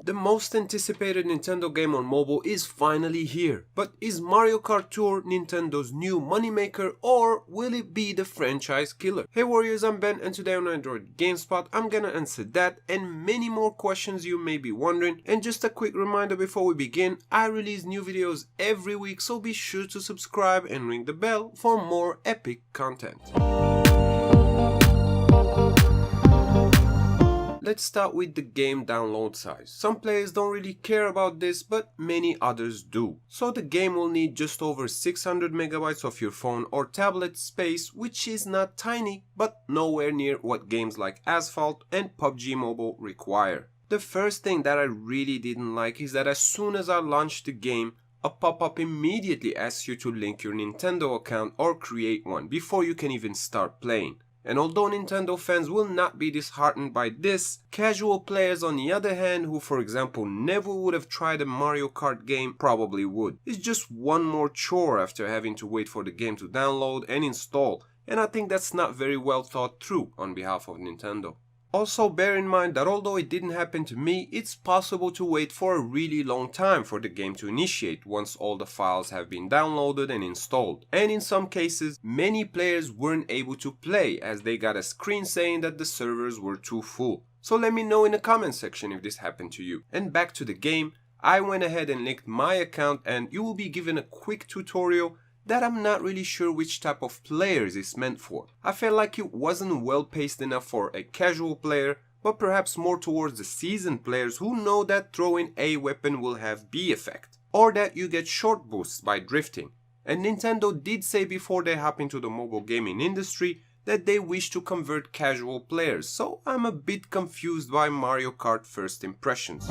The most anticipated Nintendo game on mobile is finally here. But is Mario Kart Tour Nintendo's new moneymaker, or will it be the franchise killer? Hey warriors, I'm Ben, and today on Android Gamespot I'm gonna answer that and many more questions you may be wondering. And just a quick reminder before we begin, I release new videos every week, so be sure to subscribe and ring the bell for more epic content. Let's start with the game download size. Some players don't really care about this, but many others do. So the game will need just over 600 megabytes of your phone or tablet space, which is not tiny, but nowhere near what games like Asphalt and PUBG Mobile require. The first thing that I really didn't like is that as soon as I launched the game, a pop-up immediately asks you to link your Nintendo account or create one before you can even start playing. And although Nintendo fans will not be disheartened by this, casual players on the other hand, who for example never would have tried a Mario Kart game, probably would. It's just one more chore after having to wait for the game to download and install, and I think that's not very well thought through on behalf of Nintendo. Also bear in mind that although it didn't happen to me, it's possible to wait for a really long time for the game to initiate once all the files have been downloaded and installed. And in some cases, many players weren't able to play as they got a screen saying that the servers were too full. So let me know in the comment section if this happened to you. And back to the game, I went ahead and linked my account, and you will be given a quick tutorial that I'm not really sure which type of players it's meant for. I felt like it wasn't well paced enough for a casual player, but perhaps more towards the seasoned players who know that throwing a weapon will have B effect, or that you get short boosts by drifting. And Nintendo did say before they hop into the mobile gaming industry that they wish to convert casual players, so I'm a bit confused by Mario Kart first impressions.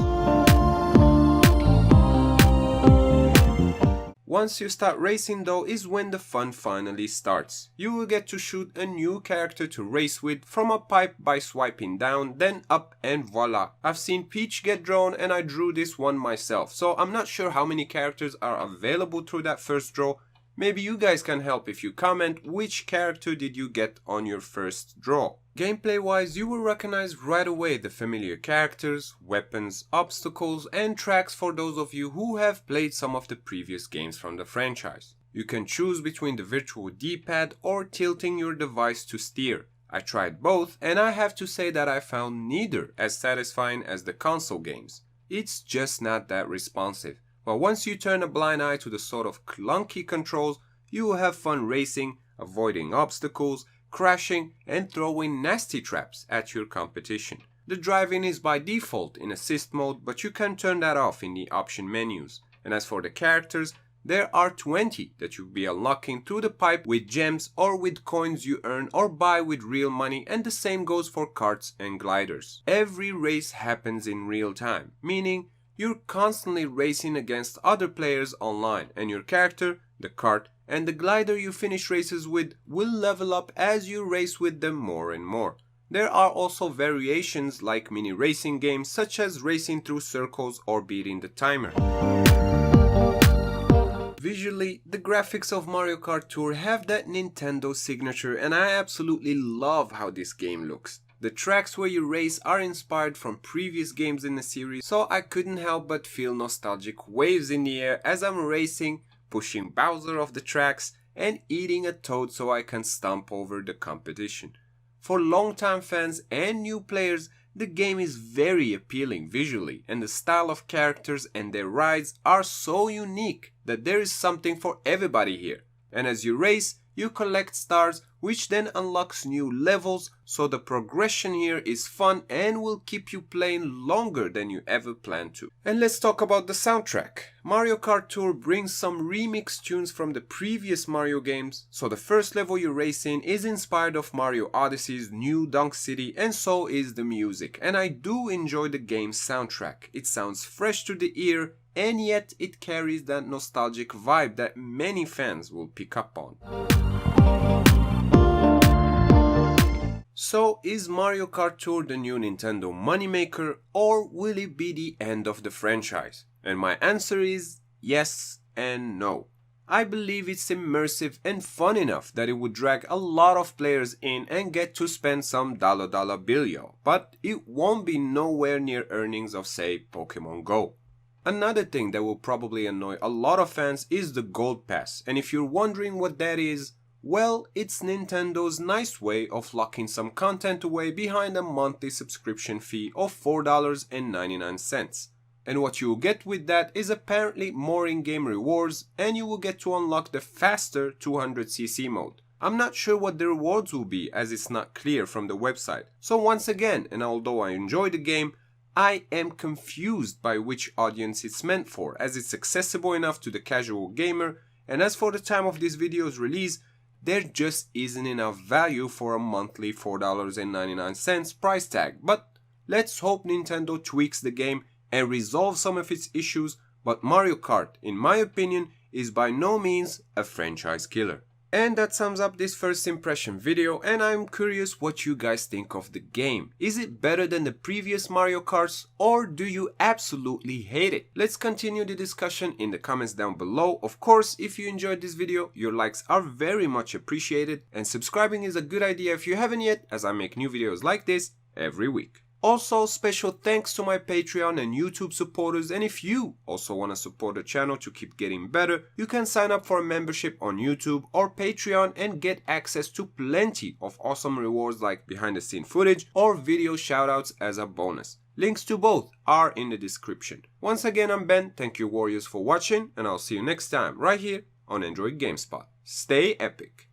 Once you start racing though is when the fun finally starts. You will get to shoot a new character to race with from a pipe by swiping down, then up, and voila. I've seen Peach get drawn and I drew this one myself, so I'm not sure how many characters are available through that first draw. Maybe you guys can help if you comment which character did you get on your first draw. Gameplay wise, you will recognize right away the familiar characters, weapons, obstacles, and tracks for those of you who have played some of the previous games from the franchise. You can choose between the virtual D-pad or tilting your device to steer. I tried both and I have to say that I found neither as satisfying as the console games. It's just not that responsive. But once you turn a blind eye to the sort of clunky controls, you will have fun racing, avoiding obstacles, crashing, and throwing nasty traps at your competition. The driving is by default in assist mode, but you can turn that off in the option menus. And as for the characters, there are 20 that you'll be unlocking through the pipe with gems or with coins you earn or buy with real money, and the same goes for karts and gliders. Every race happens in real time, meaning you're constantly racing against other players online, and your character, the kart, and the glider you finish races with will level up as you race with them more and more. There are also variations like mini racing games such as racing through circles or beating the timer. Visually, the graphics of Mario Kart Tour have that Nintendo signature, and I absolutely love how this game looks. The tracks where you race are inspired from previous games in the series, so I couldn't help but feel nostalgic waves in the air as I'm racing, pushing Bowser off the tracks, and eating a toad so I can stomp over the competition. For longtime fans and new players, the game is very appealing visually, and the style of characters and their rides are so unique that there is something for everybody here. And as you race, you collect stars, which then unlocks new levels, so the progression here is fun and will keep you playing longer than you ever planned to. And let's talk about the soundtrack. Mario Kart Tour brings some remix tunes from the previous Mario games, so the first level you race in is inspired of Mario Odyssey's New Donk City, and so is the music. And I do enjoy the game's soundtrack. It sounds fresh to the ear, and yet it carries that nostalgic vibe that many fans will pick up on. So is Mario Kart Tour the new Nintendo moneymaker, or will it be the end of the franchise? And my answer is yes and no. I believe it's immersive and fun enough that it would drag a lot of players in and get to spend some dollar billion, but it won't be nowhere near earnings of, say, Pokemon Go. Another thing that will probably annoy a lot of fans is the Gold Pass, and if you're wondering what that is, well, it's Nintendo's nice way of locking some content away behind a monthly subscription fee of $4.99. And what you will get with that is apparently more in-game rewards, and you will get to unlock the faster 200cc mode. I'm not sure what the rewards will be, as it's not clear from the website. So once again, and although I enjoy the game, I am confused by which audience it's meant for, as it's accessible enough to the casual gamer, and as for the time of this video's release, there just isn't enough value for a monthly $4.99 price tag. But let's hope Nintendo tweaks the game and resolve some of its issues, but Mario Kart, in my opinion, is by no means a franchise killer. And that sums up this first impression video, and I'm curious what you guys think of the game. Is it better than the previous Mario Karts, or do you absolutely hate it? Let's continue the discussion in the comments down below. Of course, if you enjoyed this video, your likes are very much appreciated, and subscribing is a good idea if you haven't yet, as I make new videos like this every week. Also, special thanks to my Patreon and YouTube supporters, and if you also want to support the channel to keep getting better, you can sign up for a membership on YouTube or Patreon and get access to plenty of awesome rewards like behind the scene footage or video shoutouts as a bonus. Links to both are in the description. Once again, I'm Ben, thank you warriors for watching, and I'll see you next time right here on Android Gamespot. Stay epic.